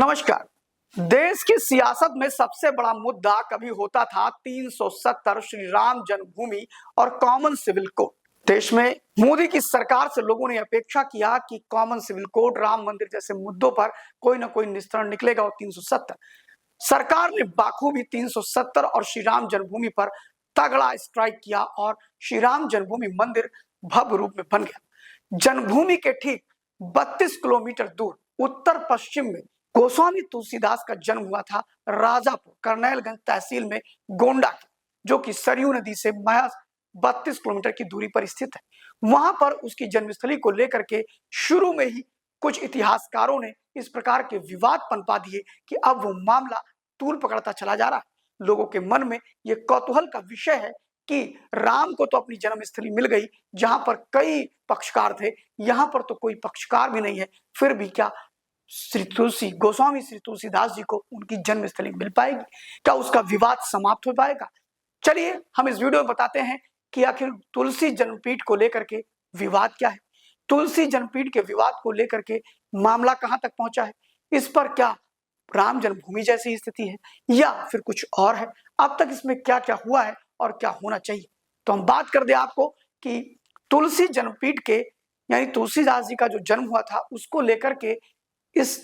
नमस्कार। देश की सियासत में सबसे बड़ा मुद्दा कभी होता था 370 श्री राम जन्मभूमि और कॉमन सिविल कोड। देश में मोदी की सरकार से लोगों ने अपेक्षा किया कि कॉमन सिविल कोड, राम मंदिर जैसे मुद्दों पर कोई ना कोई निस्तारण निकलेगा और 370 सरकार ने बाखूबी 370 और श्री राम जन्मभूमि पर तगड़ा स्ट्राइक किया और श्री राम जन्मभूमि मंदिर भव्य रूप में बन गया। जन्मभूमि के ठीक 32 किलोमीटर दूर उत्तर पश्चिम में गोस्वामी तुलसीदास का जन्म हुआ था राजापुर करनैलगंज तहसील में गोंडा के, जो कि सरयू नदी से महज 32 किलोमीटर की दूरी पर स्थित है। वहां पर उसकी जन्मस्थली को लेकर के शुरू में ही कुछ इतिहासकारों ने इस प्रकार के विवाद पनपा दिए कि अब वो मामला तूल पकड़ता चला जा रहा है। लोगों के मन में ये कौतूहल का विषय है कि राम को तो अपनी जन्मस्थली मिल गई जहां पर कई पक्षकार थे, यहां पर तो कोई पक्षकार भी नहीं है, फिर भी क्या गोस्वामी श्री तुलसीदास जी को उनकी जन्मस्थली मिल पाएगी? क्या उसका विवाद समाप्त हो पाएगा? चलिए हम इस वीडियो में बताते हैं कि आखिर तुलसी जन्मपीठ को लेकर के विवाद क्या है, तुलसी जन्मपीठ के विवाद को लेकर के मामला कहां तक पहुंचा है, इस पर क्या राम जन्मभूमि जैसी स्थिति है या फिर कुछ और है, अब तक इसमें क्या क्या हुआ है और क्या होना चाहिए। तो हम बात कर दें आपको कि तुलसी जन्मपीठ के यानी तुलसीदास जी का जो जन्म हुआ था उसको लेकर के इस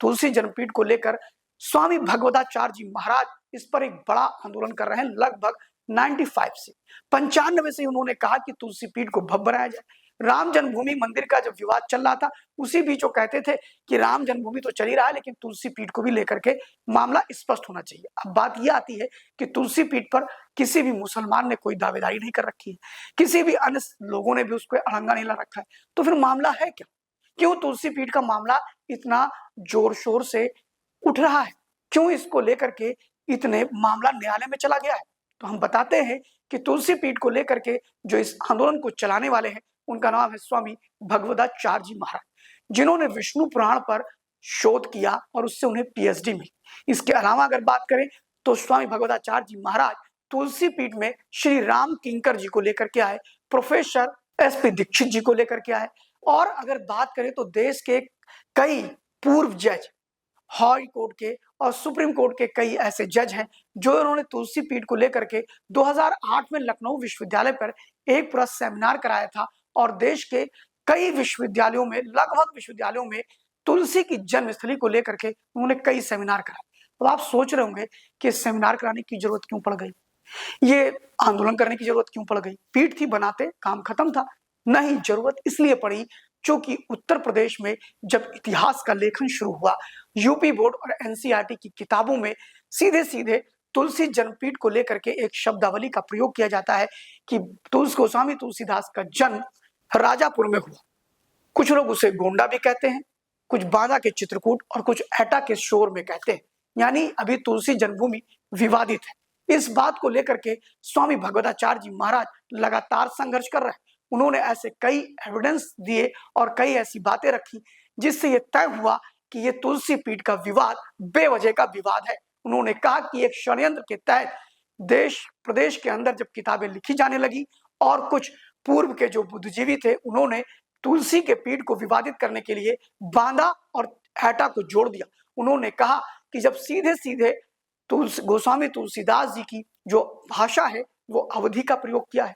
तुलसी जन्मपीठ को लेकर स्वामी भगवदाचार्य जी महाराज इस पर एक बड़ा आंदोलन कर रहे हैं। लगभग 95 से 95 से उन्होंने कहा कि तुलसी पीठ को भव्य बनाया जाए। राम जन्मभूमि मंदिर का जब विवाद चल रहा था उसी बीच वो कहते थे कि राम जन्मभूमि तो चल ही रहा है लेकिन तुलसी पीठ को भी लेकर के मामला स्पष्ट होना चाहिए। अब बात यह आती है कि तुलसी पीठ पर किसी भी मुसलमान ने कोई दावेदारी नहीं कर रखी है, किसी भी अन्य लोगों ने भी उसको अड़ंगा नहीं ला रखा है, तो फिर मामला है क्या? क्यों तुलसी पीठ का मामला इतना जोर शोर से उठ रहा है? क्यों इसको लेकर के इतने मामला न्यायालय में चला गया है? तो हम बताते हैं कि तुलसी पीठ को लेकर के जो इस आंदोलन को चलाने वाले हैं उनका नाम है स्वामी भगवदाचार्य जी महाराज, जिन्होंने विष्णु पुराण पर शोध किया और उससे उन्हें पीएचडी मिली। इसके अलावा अगर बात करें तो स्वामी भगवदाचार्य जी महाराज तुलसी पीठ में श्री राम किंकर जी को लेकर के आए, प्रोफेसर एसपी दीक्षित जी को लेकर के आए, और अगर बात करें तो देश के कई पूर्व जज, हाई कोर्ट के और सुप्रीम कोर्ट के कई ऐसे जज हैं जो उन्होंने तुलसी पीठ को लेकर के 2008 में लखनऊ विश्वविद्यालय पर एक पूरा सेमिनार कराया था और देश के कई विश्वविद्यालयों में, लगभग विश्वविद्यालयों में तुलसी की जन्मस्थली को लेकर के उन्होंने कई सेमिनार कराए। तो आप सोच रहे होंगे कि सेमिनार कराने की जरूरत क्यों पड़ गई, ये आंदोलन करने की जरूरत क्यों पड़ गई? पीठ थी बनाते, काम खत्म था। नहीं, जरूरत इसलिए पड़ी क्योंकि उत्तर प्रदेश में जब इतिहास का लेखन शुरू हुआ, यूपी बोर्ड और एनसीईआरटी की किताबों में सीधे सीधे तुलसी जन्मपीठ को लेकर के एक शब्दावली का प्रयोग किया जाता है कि गोस्वामी तुलसीदास का जन्म राजापुर में हुआ। कुछ लोग उसे गोंडा भी कहते हैं, कुछ बांदा के चित्रकूट और कुछ एटा के शोर में कहते हैं, यानी अभी तुलसी जन्मभूमि विवादित है। इस बात को लेकर के स्वामी भगवदाचार्य जी महाराज लगातार संघर्ष कर रहे हैं। उन्होंने ऐसे कई एविडेंस दिए और कई ऐसी बातें रखी जिससे यह तय हुआ कि यह तुलसी पीठ का विवाद बेवजह का विवाद है। उन्होंने कहा कि एक षड्यंत्र के तहत देश प्रदेश के अंदर जब किताबें लिखी जाने लगी और कुछ पूर्व के जो बुद्धिजीवी थे उन्होंने तुलसी के पीठ को विवादित करने के लिए बांदा और एटा को जोड़ दिया। उन्होंने कहा कि जब सीधे सीधे गोस्वामी तुलसीदास जी की जो भाषा है वो अवधि का प्रयोग किया है,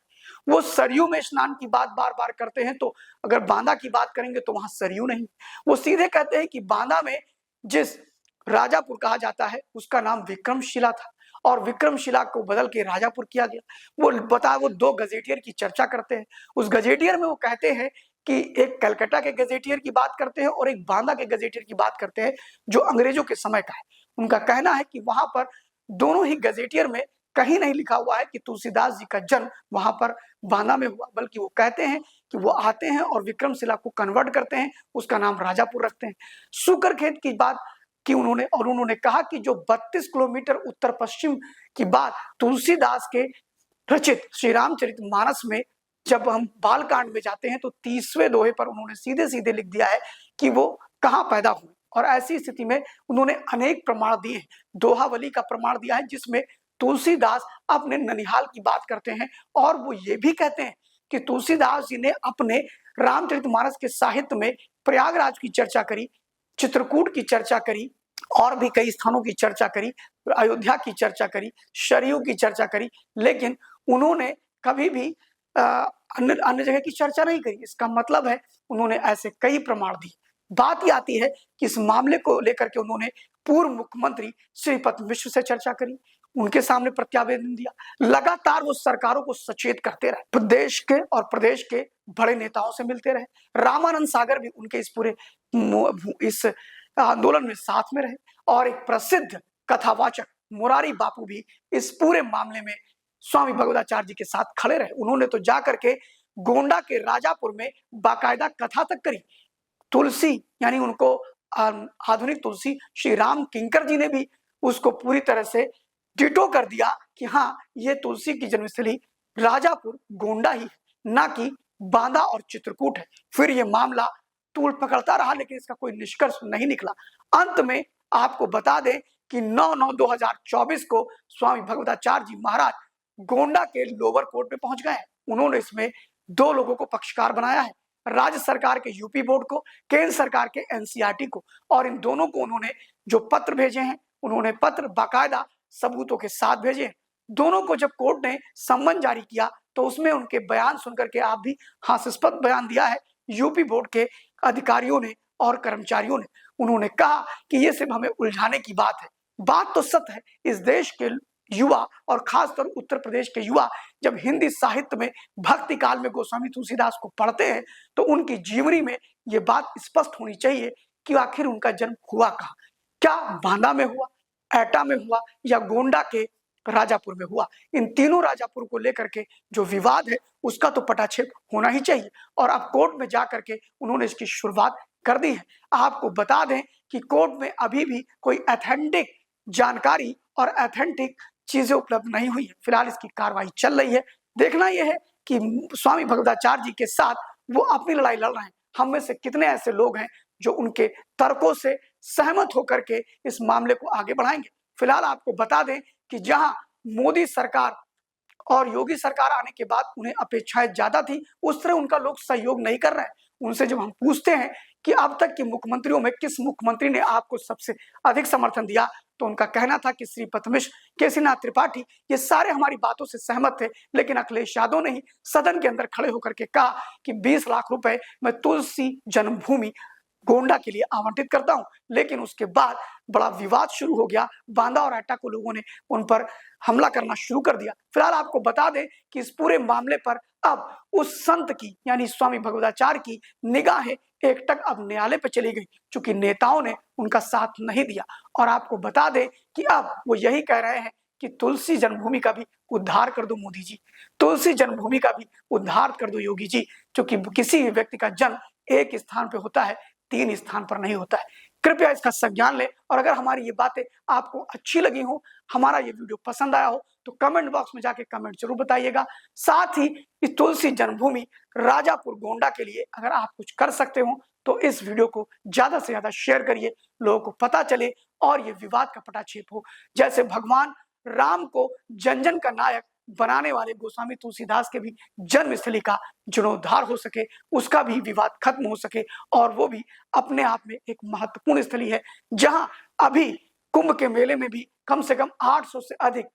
वो सरयू में स्नान की बात बार बार करते हैं, तो अगर बांदा की बात करेंगे तो वहां सरयू नहीं। वो सीधे कहते हैं कि बांदा में जिस राजापुर कहा जाता है उसका नाम विक्रमशिला था और विक्रमशिला को बदल के राजापुर किया गया। वो 2 गजेटियर की चर्चा करते हैं। उस गजेटियर में वो कहते हैं कि एक कलकत्ता के गजेटियर की बात करते हैं और एक बांदा के गजेटियर की बात करते हैं जो अंग्रेजों के समय का है। उनका कहना है कि वहां पर दोनों ही गजेटियर में कहीं नहीं लिखा हुआ है कि तुलसीदास जी का जन्म वहां पर बांदा में हुआ, बल्कि वो कहते हैं कि वो आते हैं और विक्रमशिला को कन्वर्ट करते हैं, उसका नाम राजापुर रखते हैं। सुकरखेत की बात की उन्होंने कहा कि जो 32 किलोमीटर उत्तर पश्चिम की बात तुलसीदास के रचित श्री रामचरितमानस में जब हम बालकांड में जाते हैं तो 30वें दोहे पर उन्होंने सीधे सीधे लिख दिया है कि वो कहाँ पैदा हुए। और ऐसी स्थिति में उन्होंने अनेक प्रमाण दिए हैं। दोहावली का प्रमाण दिया है जिसमें तुलसीदास अपने ननिहाल की बात करते हैं और वो ये भी कहते हैं कि तुलसीदास जी ने अपने रामचरितमानस के साहित्य में प्रयागराज की चर्चा करी, चित्रकूट की चर्चा करी और भी कई स्थानों की चर्चा करी, अयोध्या की चर्चा करी, सरयू की चर्चा करी, लेकिन उन्होंने कभी भी अन्य अन्य जगह की चर्चा नहीं करी। इसका मतलब है उन्होंने ऐसे कई प्रमाण दिए। बात ये आती है कि इस मामले को लेकर के उन्होंने पूर्व मुख्यमंत्री श्रीपद मिश्र से चर्चा करी, उनके सामने प्रत्यावेदन दिया, लगातार वो सरकारों को सचेत करते रहे, प्रदेश के और प्रदेश के बड़े नेताओं से मिलते रहे। रामानंद सागर भी उनके इस पूरे इस आंदोलन में साथ में रहे और एक प्रसिद्ध कथावाचक मुरारी बापू भी इस पूरे मामले में स्वामी भगवताचार्य जी के साथ खड़े रहे। उन्होंने तो जाकर के गोंडा के राजापुर में बाकायदा कथा तक करी। तुलसी यानी उनको आधुनिक तुलसी श्री राम किंकर जी ने भी उसको पूरी तरह से डिटो कर दिया कि हाँ, ये तुलसी की जन्मस्थली राजापुर गोंडा ही है, ना कि बांदा और चित्रकूट है। फिर ये मामला तूल पकड़ता रहा, लेकिन इसका कोई निष्कर्ष नहीं निकला। अंत में आपको बता दें कि 9/9/2024 को स्वामी भगवताचार्य जी महाराज गोंडा के लोअर कोर्ट में पहुंच गए हैं। उन्होंने इसमें 2 लोगों को पक्षकार बनाया है, राज्य सरकार के यूपी बोर्ड को, केंद्र सरकार के एनसीईआरटी को, और इन दोनों को उन्होंने जो पत्र भेजे हैं, उन्होंने पत्र बाकायदा सबूतों के साथ भेजे हैं। दोनों को जब कोर्ट ने सम्मन जारी किया तो उसमें उनके बयान सुनकर के आप भी हास्यास्पद बयान दिया है यूपी बोर्ड के अधिकारियों ने और कर्मचारियों ने। उन्होंने कहा कि ये सिर्फ हमें उलझाने की बात है। बात तो सत्य है, इस देश के युवा और खासतौर उत्तर प्रदेश के युवा जब हिंदी साहित्य में भक्ति काल में गोस्वामी तुलसीदास को पढ़ते हैं तो उनकी जीवनी में ये बात स्पष्ट होनी चाहिए कि आखिर उनका जन्म हुआ कहाँ। क्या बांदा में हुआ, एटा में हुआ, या गोंडा के राजापुर में हुआ? इन तीनों राजापुर को लेकर के जो विवाद है उसका तो पटाक्षेप होना ही चाहिए, और अब कोर्ट में जाकर के उन्होंने इसकी शुरुआत कर दी है। आपको बता दें कि कोर्ट में अभी भी कोई ऑथेंटिक जानकारी और ऑथेंटिक चीजें उपलब्ध नहीं हुई है। फिलहाल इसकी कार्रवाई चल रही है। देखना यह है कि स्वामी भगवताचार्य जी के साथ वो अपनी लड़ाई लड़ रहे हैं। हम में से कितने ऐसे लोग हैं जो उनके तर्कों से सहमत होकर के इस मामले को आगे बढ़ाएंगे। फिलहाल आपको बता दें कि जहां मोदी सरकार और योगी सरकार आने के बाद उन्हें अपेक्षाएं ज्यादा थी, उस तरह उनका लोग सहयोग नहीं कर रहे हैं। उनसे जब हम पूछते हैं कि अब तक के मुख्यमंत्रियों में किस मुख्यमंत्री ने आपको सबसे अधिक समर्थन दिया, तो उनका कहना था कि श्रीपद मिश्र, केसीनाथ त्रिपाठी, ये सारे हमारी बातों से सहमत थे। लेकिन अखिलेश यादव ने ही सदन के अंदर खड़े होकर के कहा कि 20 लाख रुपए मैं तुलसी जन्मभूमि गोंडा के लिए आवंटित करता हूं। लेकिन उसके बाद बड़ा विवाद शुरू हो गया, बांदा और एटा को लोगों ने उन पर हमला करना शुरू कर दिया। फिलहाल आपको बता दें कि इस पूरे मामले पर अब उस संत की यानी स्वामी भगवताचार्य की निगाहें एकटक अब न्यायालय पर चली गई, चूंकि नेताओं ने उनका साथ नहीं दिया। और आपको बता दें कि अब वो यही कह रहे हैं कि तुलसी जन्मभूमि का भी उद्धार कर दो मोदी जी, तुलसी जन्मभूमि का भी उद्धार कर दो योगी जी, क्योंकि किसी भी व्यक्ति का जन्म एक स्थान पर होता है, 3 स्थान पर नहीं होता है। कृपया इसका संज्ञान लें, और अगर हमारी ये बातें आपको अच्छी लगी हो, हमारा ये वीडियो पसंद आया हो, तो कमेंट बॉक्स में जाके कमेंट जरूर बताइएगा। साथ ही इस तुलसी जन्मभूमि राजापुर गोंडा के लिए अगर आप कुछ कर सकते हो तो इस वीडियो को ज्यादा से ज्यादा शेयर करिए, लोगों को पता चले और ये विवाद का पटाक्षेप हो। जैसे भगवान राम को जन जन का नायक बनाने वाले गोस्वामी तुलसीदास के भी जन्मस्थली का जीर्णोद्धार हो सके, उसका भी विवाद खत्म हो सके, और वो भी अपने आप में एक महत्वपूर्ण स्थली है जहां अभी कुंभ के मेले में भी कम से कम 800 से अधिक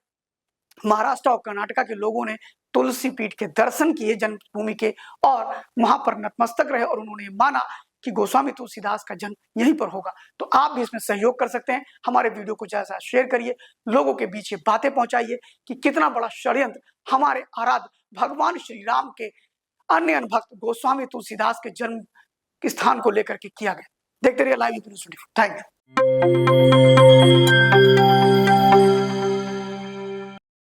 महाराष्ट्र और कर्नाटक के लोगों ने तुलसी पीठ के दर्शन किए जन्मभूमि के, और वहां पर नतमस्तक रहे, और उन्होंने माना कि गोस्वामी तुलसीदास का जन्म यहीं पर होगा। तो आप भी इसमें सहयोग कर सकते हैं। हमारे वीडियो को ज्यादा शेयर करिए, लोगों के बीच ये बातें पहुंचाइए कि कितना बड़ा षड्यंत्र हमारे आराध्य भगवान श्री राम के अन्य भक्त गोस्वामी तुलसीदास के जन्म स्थान को लेकर के किया गया। देखते रहिए लाइव न्यूज़ 24। Thank you.